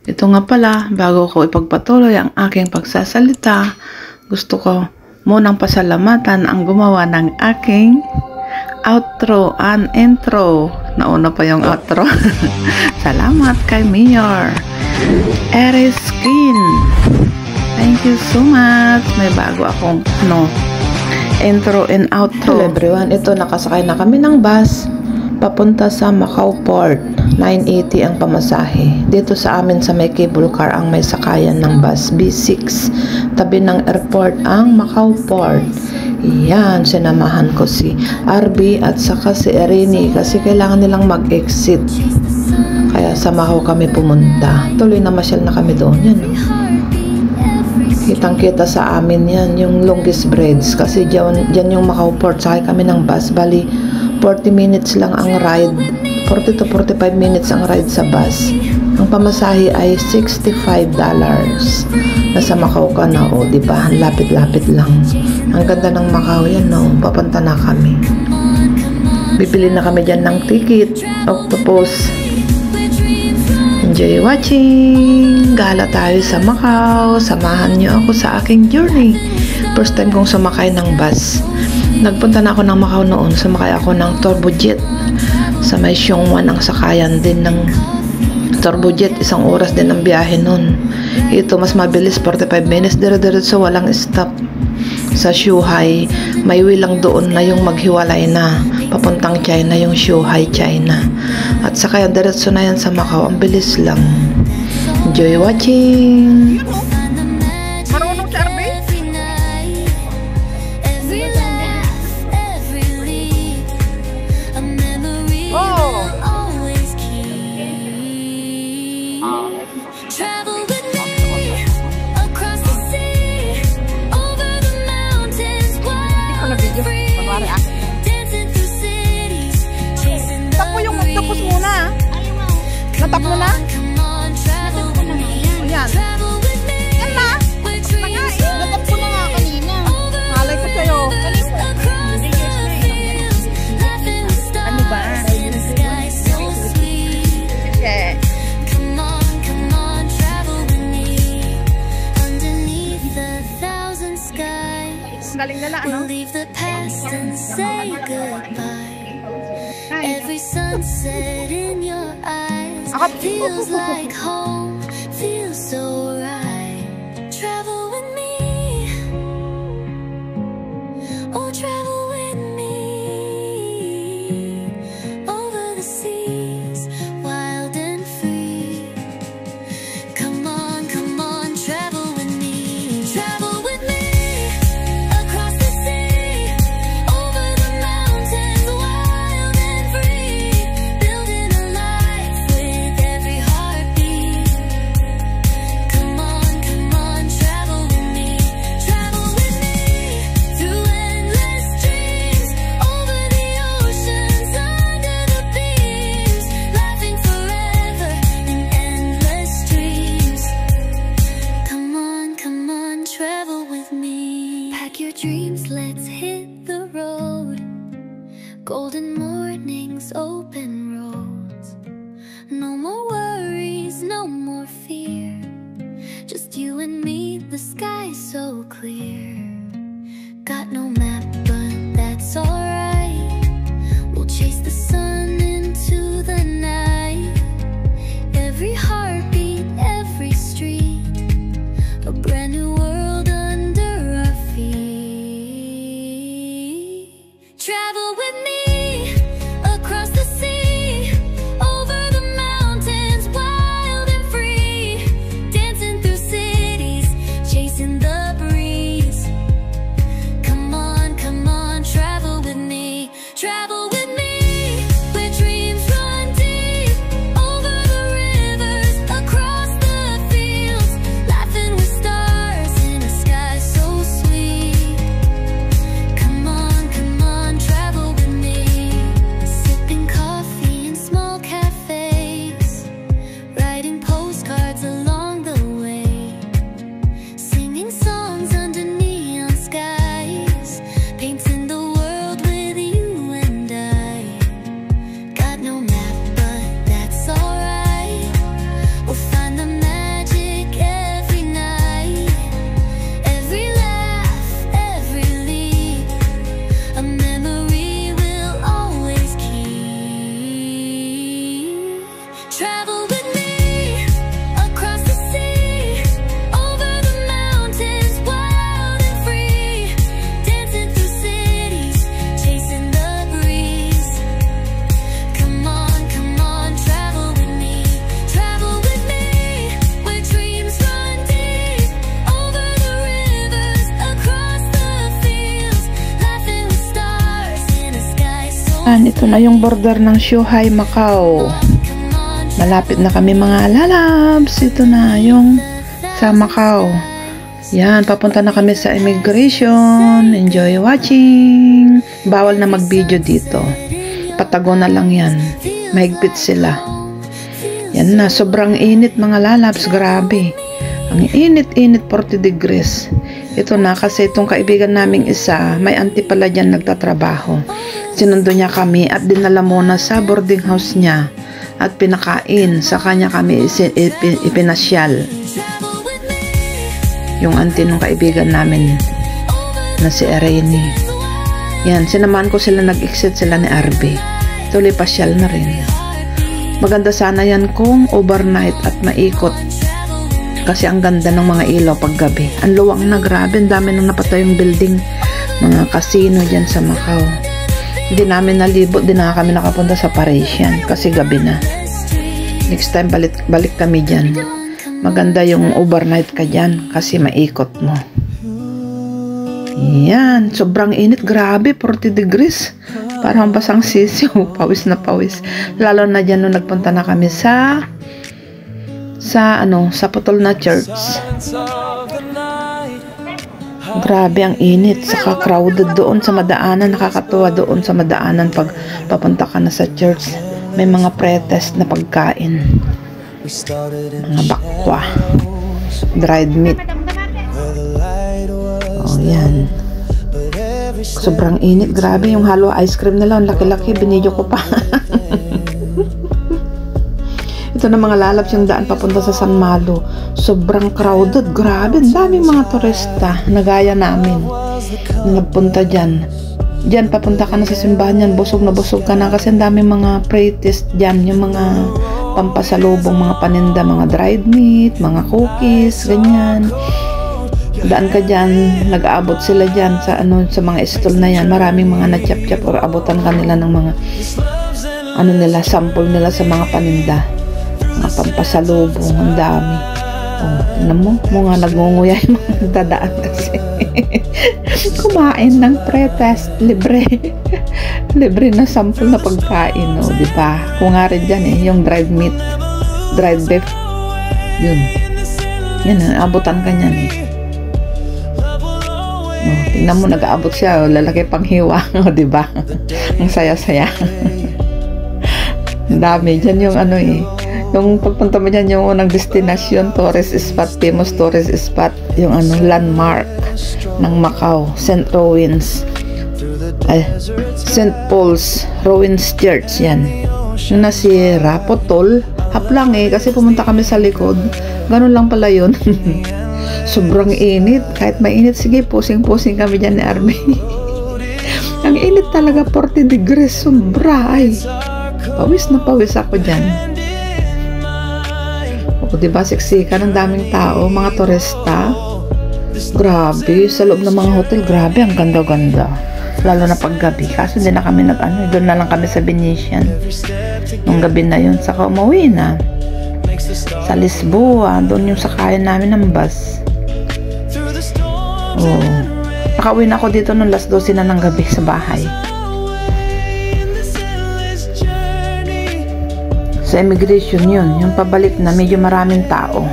Ito nga pala, bago ko ipagpatuloy ang aking pagsasalita, gusto ko munang pasalamatan ang gumawa ng aking outro and intro. Nauna pa yung outro. Salamat kay Mayor Eris Skin. Thank you so much. May bago akong intro and outro. Hello everyone, ito nakasakay na kami ng bus papunta sa Macau Port. 980 ang pamasahe. Dito sa amin sa may cable car ang may sakayan ng bus B6. Tabi ng airport ang Macau Port. Yan, sinamahan ko si RB at saka si Erini kasi kailangan nilang mag-exit. Kaya sa Macau kami pumunta. Tuloy na masyal na kami doon. Yan. Kitang-kita sa amin yan, yung longest bridge. Kasi dyan yung Macau Port. Sakay kami ng bus. Bali, 40 minutes lang ang ride. 40 to 45 minutes ang ride sa bus. Ang pamasahe ay $65. Nasa Macau ka na, o, diba? Lapit-lapit lang. Ang ganda ng Macau yan, no? Papunta na kami. Bibili na kami dyan ng ticket. Octopus. Enjoy watching! Gala tayo sa Macau. Samahan niyo ako sa aking journey. First time kong sumakay ng bus. Nagpunta na ako ng Macau noon. Sumakay ako ng Turbojet. Sa may Siongwan ang sakayan din ng Turbojet. 1 oras din ang biyahe noon. Ito mas mabilis, 45 minutes. Dire-diretso, walang stop. Sa Zhuhai, may wilang doon na yung maghiwalay na. Papuntang China, yung Zhuhai, China. At saka yung diretso na yan sa Macau. Ang bilis lang. Enjoy watching! Natap mo na? Ayan. Yan na. Natap ko na nga kanina. Malay ko sa'yo. Ano ba? Okay. Galing na na, ano? Every sunset in your eyes feels like home, feels so right. Travel with me, oh travel with me, over the seas, wild and free. Come on, travel with me, travel with me. Come on. Yan, ito na yung border ng Zhuhai, Macau. Malapit na kami mga lalabs. Ito na yung sa Macau. Yan, papunta na kami sa immigration. Enjoy watching. Bawal na mag-video dito. Patago na lang yan. Mahigpit sila. Yan na, sobrang init mga lalabs. Grabe. Ang init-init, 40 degrees. Ito na, kasi itong kaibigan naming isa, may auntie pala dyan nagtatrabaho. Sinundo niya kami at dinala muna sa boarding house niya at pinakain. Sa kanya kami ipinasyal. Yung auntie ng kaibigan namin na si Irene. Yan, sinamaan ko sila, nag-exit sila ni Arby. Tuloy pasyal na rin. Maganda sana yan kung overnight at maikot. Kasi ang ganda ng mga ilaw pag gabi. Ang luwang na, grabe. Ang dami nang napatay yung building. Mga casino dyan sa Macau. Hindi namin nalibot. Di na kami nakapunta sa Parisian. Kasi gabi na. Next time balik kami dyan. Maganda yung overnight ka dyan. Kasi maikot mo. Yan. Sobrang init. Grabe. 40 degrees. Parang basang sisiw. Pawis na pawis. Lalo na dyan nung nagpunta na kami sa Putol na Church. Grabe ang init, saka crowded doon sa madaanan. Nakakatuwa doon sa madaanan pag papunta ka na sa church. May mga pretest na pagkain, mga bakwa, dried meat. Oh, yan. Sobrang init, grabe. Yung halo ice cream nila, ang laki-laki, binidyo ko pa. Ito na mga lalabs yung daan papunta sa San Malo. Sobrang crowded. Grabe, ang daming mga turista. Nagaya namin. Nagpunta dyan. Dyan, papunta ka na sa simbahan yan. Busog na busog ka na kasi ang daming mga pretest dyan. Yung mga pampasalubong, mga paninda, mga dried meat, mga cookies, ganyan. Daan ka dyan, nag-aabot sila dyan sa, sa mga stall na yan. Maraming mga na-chap-chap or abutan ka nila ng mga sample nila sa mga paninda. Mga pampasalubong, ang dami. Oh, tingnan mo, mga nagngunguya yung mga dadaan kasi. Kumain ng pretest, libre. Libre na sample na pagkain, oh, di ba? Kung nga rin dyan yung dried meat, dried beef. Yun. Yan, abutan ka niyan Oh, tingnan mo, nag-aabot siya, lalaki pang hiwa, oh, di ba? Ang saya-saya. Ang dami dyan yung yung pagpunta mo dyan, yung unang destination, tourist spot, famous tourist spot, yung landmark ng Macau, St. Paul's Ruins Church, yan. Yung nasira, Putol, haplang kasi pumunta kami sa likod, ganun lang pala yun. Sobrang init, kahit mainit, sige, pusing-pusing kami dyan ni Army. Ang init talaga, 40 degrees, sobra, ay. Pawis na pawis ako dyan. O, diba, siksikan, ang daming tao, mga turista. Grabe, sa loob ng mga hotel, grabe, ang ganda-ganda. Lalo na paggabi. Kaso hindi na kami doon na lang kami sa Venetian. Nung gabi na yun, saka umuwi na. Sa Lisboa, doon yung sakayan namin ng bus. Oh. Nakauwi na ako dito nung last 12 na ng gabi sa bahay. Sa immigration yun, yung pabalik na medyo maraming tao.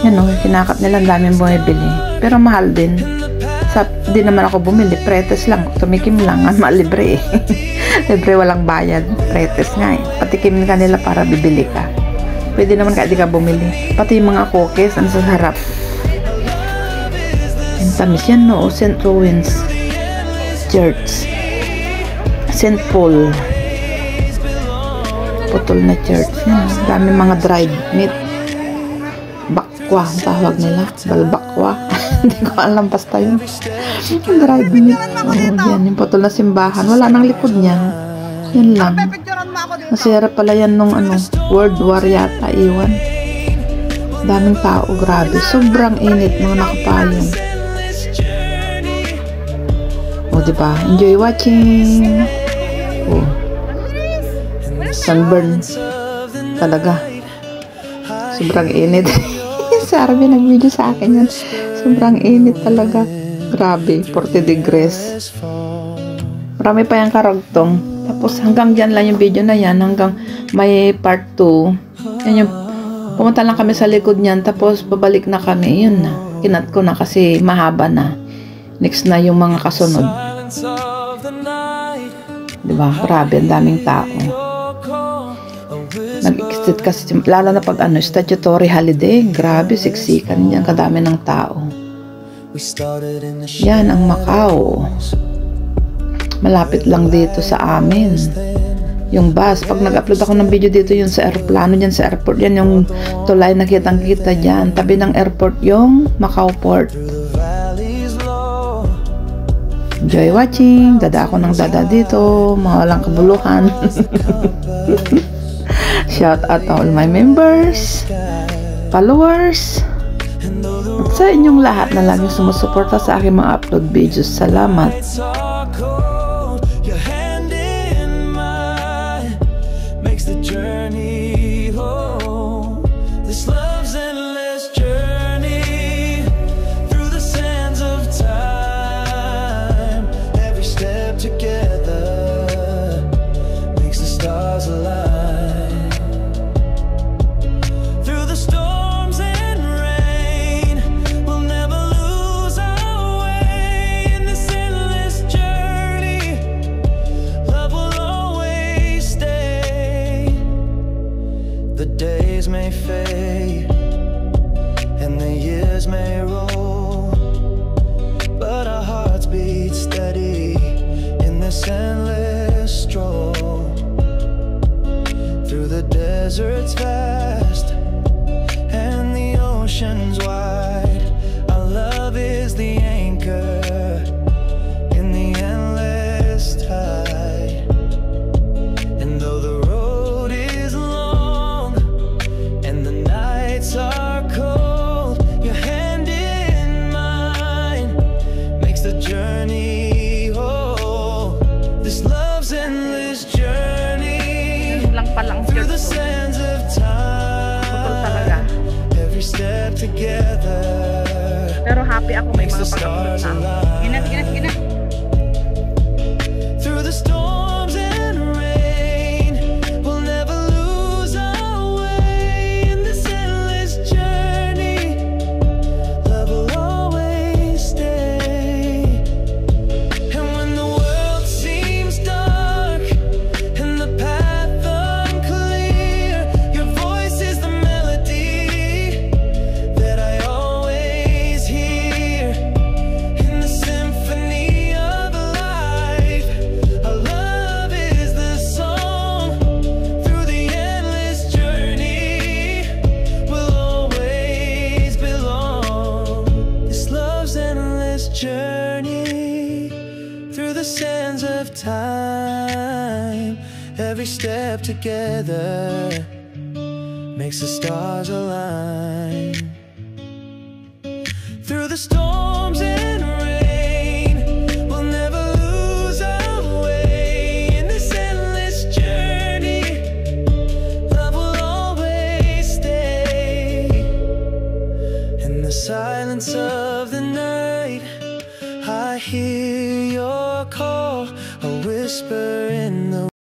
Yan o, kinakat nila, ang daming bumibili. Pero mahal din. Di naman ako bumili, pretes lang, tumikim lang, libre libre, walang bayad, pretes nga patikimin ka nila para bibili ka. Pwede naman kahit di ka bumili. Pati yung mga cookies, sa harap. Ang tamis yan, no? St. Ruins Church, St. Paul Putol na Church. Yan, dami mga dried meat. Bakwa, ang tawag nila. Balbakwa. Hindi ko alam, basta yun. Dried meat. Oh, yan, yung putol na simbahan. Wala nang likod niyan. Yan lang. Nasira pala yan nung World War yata, iwan. Daming tao, grabe. Sobrang init, mga nakapayong. O, diba? Enjoy watching. Oh. Sunburn. Talaga. Sobrang init. Si Arby nag-video sa akin yan. Sobrang init talaga. Grabe, 40 degrees. Marami pa yung karagtong. Tapos hanggang dyan lang yung video na yan. Hanggang may part 2. Yan yung, pumunta lang kami sa likod niyan. Tapos babalik na kami. Yun na. Kinat ko na kasi mahaba na. Next na yung mga kasunod. Diba? Grabe, ang daming tao. Nag-exit kasi, lalo na pag statutory holiday. Grabe, siksikan yan. Kadami ng tao. Yan ang Macau. Malapit lang dito sa amin. Yung bus, pag nag-upload ako ng video dito, yun sa aeroplano, dyan sa airport, yan yung tulay na kitang-kita dyan. Tabi ng airport yung Macau Port. Enjoy watching. Dada ako ng dada dito. Mga walang kabuluhan. Shout out to all my members, followers, at sa inyong lahat na laging sumusuporta sa aking mga upload videos. Salamat. The days may fade and the years may roll, but our hearts beat steady in this endless stroll through the deserts vast and the oceans wide. Our love is the anchor in the endless tide, and though the road is long and the nights are cold, your hand in mine makes the journey whole. This love's endless journey through the sands of time, every step together. Pero happy ako may mga pagkakulot na. Ginat. Through the storms and rain, we'll never lose our way in this endless journey. Love will always stay. And when the world seems dark and the path unclear, your voice is the melody that I always hear in the symphony of life. Our love is the song through the endless journey. We'll always belong. This love's endless journey through the sands of time. Every step together makes the stars align. Through the storms and rain, we'll never lose our way in this endless journey. Love will always stay. In the silence of the night, I hear your call, a whisper in the